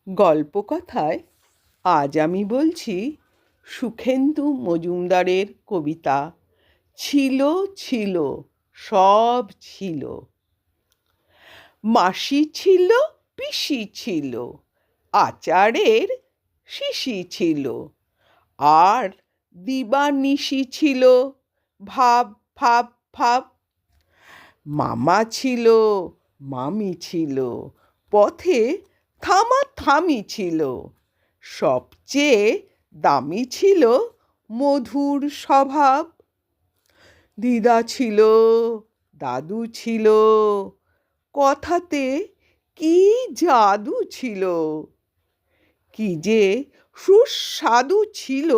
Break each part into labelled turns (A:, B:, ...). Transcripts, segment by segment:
A: গল্পকথায় আজ আমি বলছি সুখেন্দু মজুমদারের কবিতা ছিল ছিল সব ছিল। মাসি ছিল, পিসি ছিল, আচারের শিশি ছিল, আর দিবানিশি ছিল ভাব ভাব ভাব। মামা ছিল, মামি ছিল, পথে থামাথামি ছিল, সবচেয়ে দামি ছিল মধুর স্বভাব। দিদা ছিল, দাদু ছিল, কথাতে কি জাদু ছিল, কি যে সুস্বাদু ছিল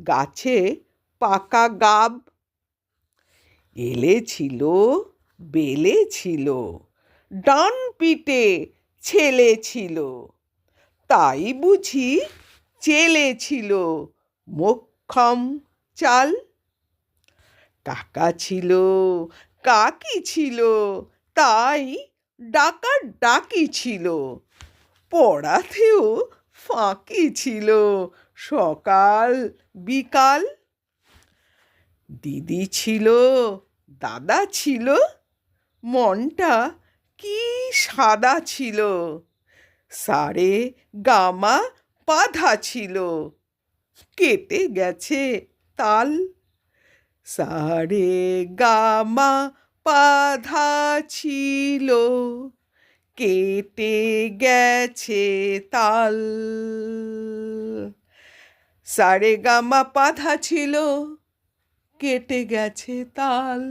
A: গাছে পাকা গাব। এলে ছিল, বেলে ছিল, ডান পিঠে ছেলে ছিল, তাই বুঝি চেলে ছিল মোক্ষম চাল। কাকা ছিল, কাকি ছিল, তাই ডাকাডাকি ছিল, পড়াতেও ফাঁকি ছিল সকাল বিকাল। দিদি ছিল, দাদা ছিল, মনটা কি সাদা ছিল, সারে গামা বাঁধা ছিল, কেটে গেছে তাল। সারে গামা বাঁধা ছিল, কেটে গেছে তাল। সারে গামা বাঁধা ছিল, কেটে গেছে তাল।